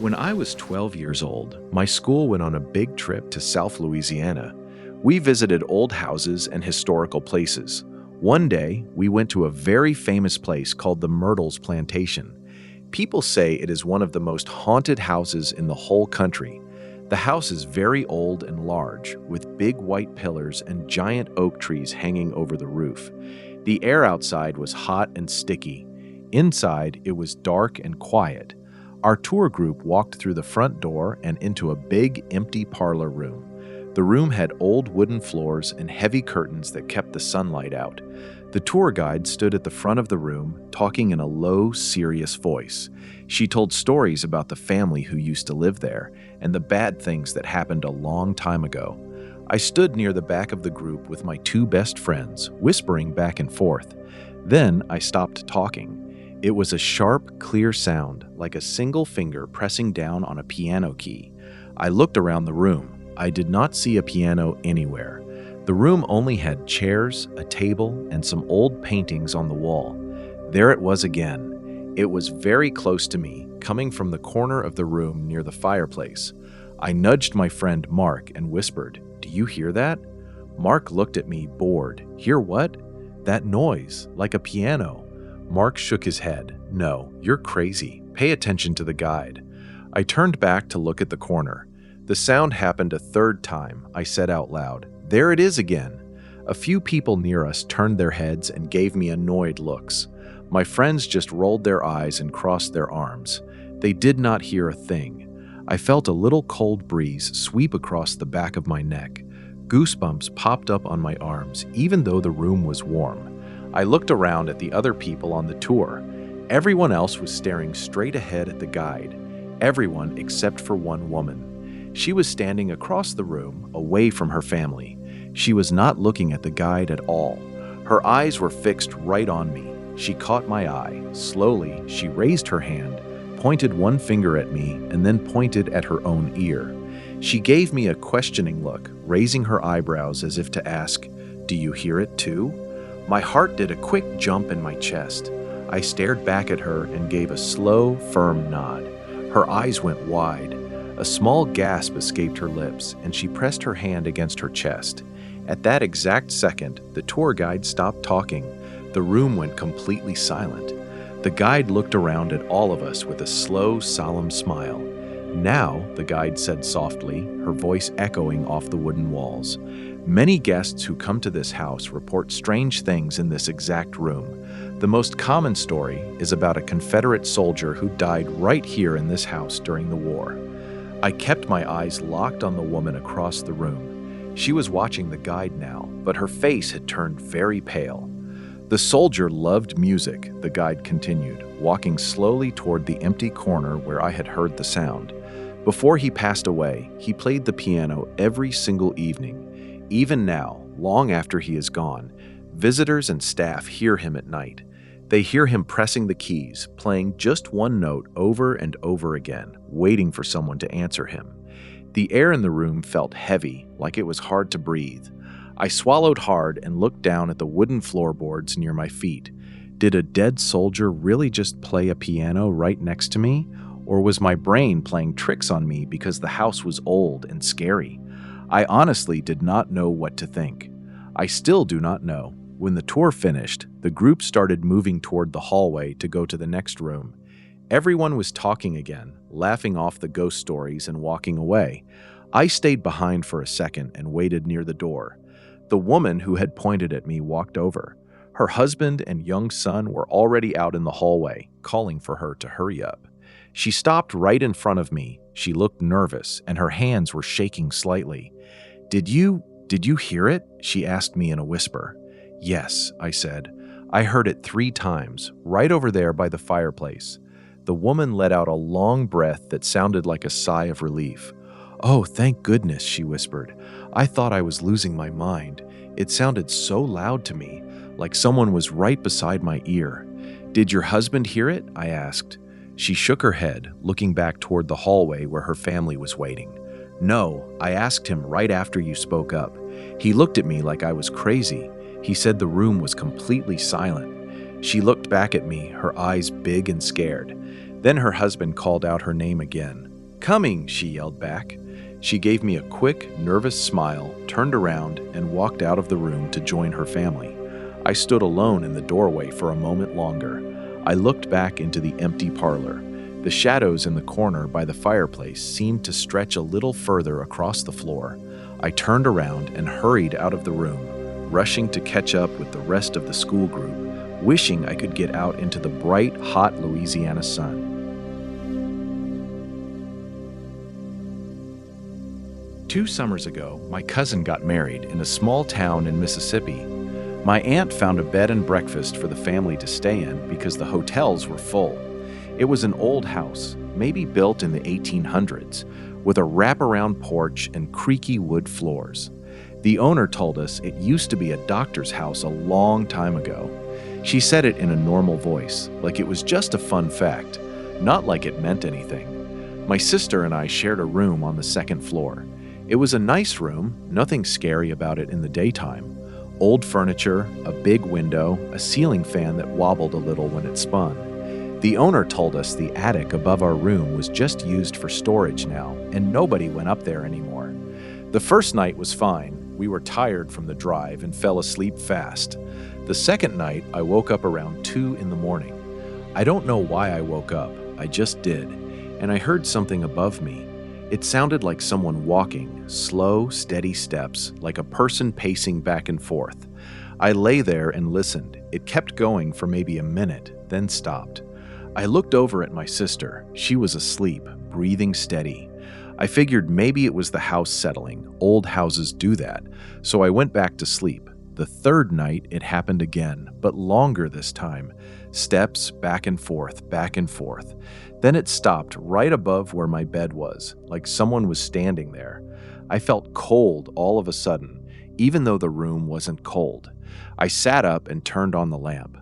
When I was 12 years old, my school went on a big trip to South Louisiana. We visited old houses and historical places. One day, we went to a very famous place called the Myrtles Plantation. People say it is one of the most haunted houses in the whole country. The house is very old and large, with big white pillars and giant oak trees hanging over the roof. The air outside was hot and sticky. Inside, it was dark and quiet. Our tour group walked through the front door and into a big, empty parlor room. The room had old wooden floors and heavy curtains that kept the sunlight out. The tour guide stood at the front of the room, talking in a low, serious voice. She told stories about the family who used to live there and the bad things that happened a long time ago. I stood near the back of the group with my two best friends, whispering back and forth. Then I stopped talking. It was a sharp, clear sound, like a single finger pressing down on a piano key. I looked around the room. I did not see a piano anywhere. The room only had chairs, a table, and some old paintings on the wall. There it was again. It was very close to me, coming from the corner of the room near the fireplace. I nudged my friend Mark and whispered, "Do you hear that?" Mark looked at me, bored. "Hear what?" "That noise, like a piano." Mark shook his head. "No, you're crazy. Pay attention to the guide." I turned back to look at the corner. The sound happened a third time. I said out loud, "There it is again." A few people near us turned their heads and gave me annoyed looks. My friends just rolled their eyes and crossed their arms. They did not hear a thing. I felt a little cold breeze sweep across the back of my neck. Goosebumps popped up on my arms, even though the room was warm. I looked around at the other people on the tour. Everyone else was staring straight ahead at the guide. Everyone except for one woman. She was standing across the room, away from her family. She was not looking at the guide at all. Her eyes were fixed right on me. She caught my eye. Slowly, she raised her hand, pointed one finger at me, and then pointed at her own ear. She gave me a questioning look, raising her eyebrows as if to ask, "Do you hear it too?" My heart did a quick jump in my chest. I stared back at her and gave a slow, firm nod. Her eyes went wide. A small gasp escaped her lips, and she pressed her hand against her chest. At that exact second, the tour guide stopped talking. The room went completely silent. The guide looked around at all of us with a slow, solemn smile. "Now," the guide said softly, her voice echoing off the wooden walls, "many guests who come to this house report strange things in this exact room. The most common story is about a Confederate soldier who died right here in this house during the war." I kept my eyes locked on the woman across the room. She was watching the guide now, but her face had turned very pale. "The soldier loved music," the guide continued, walking slowly toward the empty corner where I had heard the sound. "Before he passed away, he played the piano every single evening. Even now, long after he is gone, visitors and staff hear him at night. They hear him pressing the keys, playing just one note over and over again, waiting for someone to answer him. The air in the room felt heavy, like it was hard to breathe. I swallowed hard and looked down at the wooden floorboards near my feet. Did a dead soldier really just play a piano right next to me? Or was my brain playing tricks on me because the house was old and scary? I honestly did not know what to think. I still do not know. When the tour finished, the group started moving toward the hallway to go to the next room. Everyone was talking again, laughing off the ghost stories and walking away. I stayed behind for a second and waited near the door. The woman who had pointed at me walked over. Her husband and young son were already out in the hallway, calling for her to hurry up. She stopped right in front of me. She looked nervous, and her hands were shaking slightly. Did you hear it?" she asked me in a whisper. "Yes," I said. "I heard it 3 times, right over there by the fireplace." The woman let out a long breath that sounded like a sigh of relief. "Oh, thank goodness," she whispered. "I thought I was losing my mind. It sounded so loud to me, like someone was right beside my ear." "Did your husband hear it?" I asked. She shook her head, looking back toward the hallway where her family was waiting. "No, I asked him right after you spoke up. He looked at me like I was crazy. He said the room was completely silent." She looked back at me, her eyes big and scared. Then her husband called out her name again. "Coming," she yelled back. She gave me a quick, nervous smile, turned around, and walked out of the room to join her family. I stood alone in the doorway for a moment longer. I looked back into the empty parlor. The shadows in the corner by the fireplace seemed to stretch a little further across the floor. I turned around and hurried out of the room, rushing to catch up with the rest of the school group, wishing I could get out into the bright, hot Louisiana sun. 2 summers ago, my cousin got married in a small town in Mississippi. My aunt found a bed and breakfast for the family to stay in because the hotels were full. It was an old house, maybe built in the 1800s, with a wraparound porch and creaky wood floors. The owner told us it used to be a doctor's house a long time ago. She said it in a normal voice, like it was just a fun fact, not like it meant anything. My sister and I shared a room on the second floor. It was a nice room, nothing scary about it in the daytime. Old furniture, a big window, a ceiling fan that wobbled a little when it spun. The owner told us the attic above our room was just used for storage now, and nobody went up there anymore. The first night was fine. We were tired from the drive and fell asleep fast. The second night, I woke up around 2 in the morning. I don't know why I woke up, I just did, and I heard something above me. It sounded like someone walking, slow, steady steps, like a person pacing back and forth. I lay there and listened. It kept going for maybe a minute, then stopped. I looked over at my sister. She was asleep, breathing steady. I figured maybe it was the house settling. Old houses do that. So I went back to sleep. The third night, it happened again, but longer this time. Steps back and forth, back and forth. Then it stopped right above where my bed was, like someone was standing there. I felt cold all of a sudden, even though the room wasn't cold. I sat up and turned on the lamp.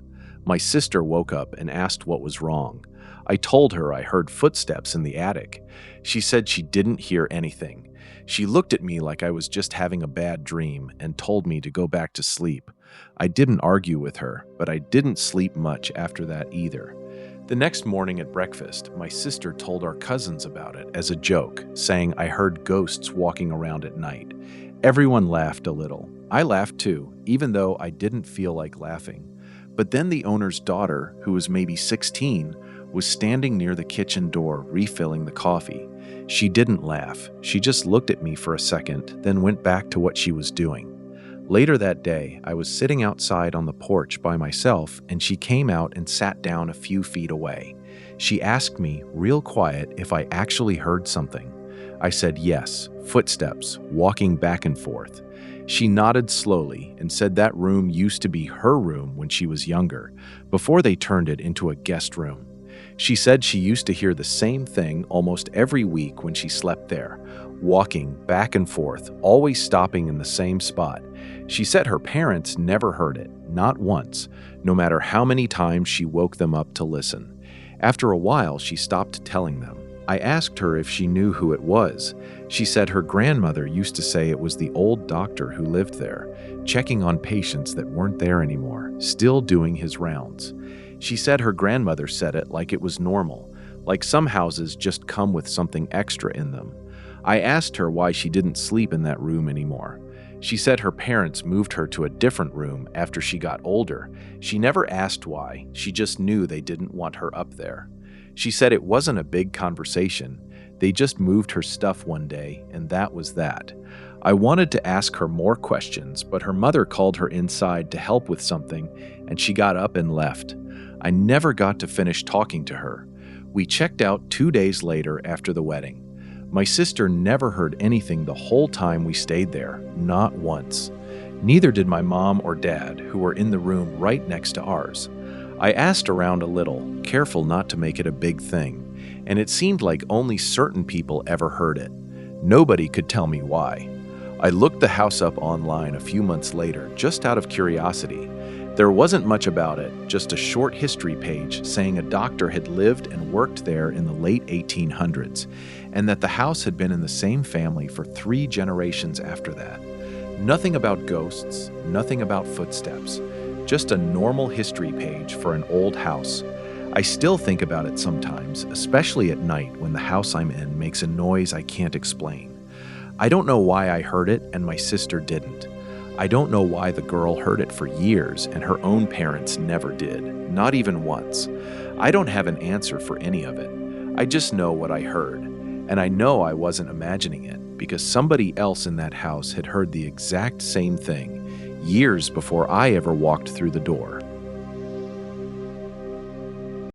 My sister woke up and asked what was wrong. I told her I heard footsteps in the attic. She said she didn't hear anything. She looked at me like I was just having a bad dream and told me to go back to sleep. I didn't argue with her, but I didn't sleep much after that either. The next morning at breakfast, my sister told our cousins about it as a joke, saying I heard ghosts walking around at night. Everyone laughed a little. I laughed too, even though I didn't feel like laughing. But then the owner's daughter, who was maybe 16, was standing near the kitchen door refilling the coffee. She didn't laugh. She just looked at me for a second, then went back to what she was doing. Later that day, I was sitting outside on the porch by myself, and she came out and sat down a few feet away. She asked me, real quiet, if I actually heard something. I said yes, footsteps, walking back and forth. She nodded slowly and said that room used to be her room when she was younger, before they turned it into a guest room. She said she used to hear the same thing almost every week when she slept there, walking back and forth, always stopping in the same spot. She said her parents never heard it, not once, no matter how many times she woke them up to listen. After a while, she stopped telling them. I asked her if she knew who it was. She said her grandmother used to say it was the old doctor who lived there, checking on patients that weren't there anymore, still doing his rounds. She said her grandmother said it like it was normal, like some houses just come with something extra in them. I asked her why she didn't sleep in that room anymore. She said her parents moved her to a different room after she got older. She never asked why, she just knew they didn't want her up there. She said it wasn't a big conversation. They just moved her stuff one day, and that was that. I wanted to ask her more questions, but her mother called her inside to help with something, and she got up and left. I never got to finish talking to her. We checked out 2 days later after the wedding. My sister never heard anything the whole time we stayed there, not once. Neither did my mom or dad, who were in the room right next to ours. I asked around a little, careful not to make it a big thing, and it seemed like only certain people ever heard it. Nobody could tell me why. I looked the house up online a few months later, just out of curiosity. There wasn't much about it, just a short history page saying a doctor had lived and worked there in the late 1800s, and that the house had been in the same family for 3 generations after that. Nothing about ghosts, nothing about footsteps, just a normal history page for an old house. I still think about it sometimes, especially at night when the house I'm in makes a noise I can't explain. I don't know why I heard it and my sister didn't. I don't know why the girl heard it for years and her own parents never did, not even once. I don't have an answer for any of it. I just know what I heard, and I know I wasn't imagining it because somebody else in that house had heard the exact same thing years before I ever walked through the door.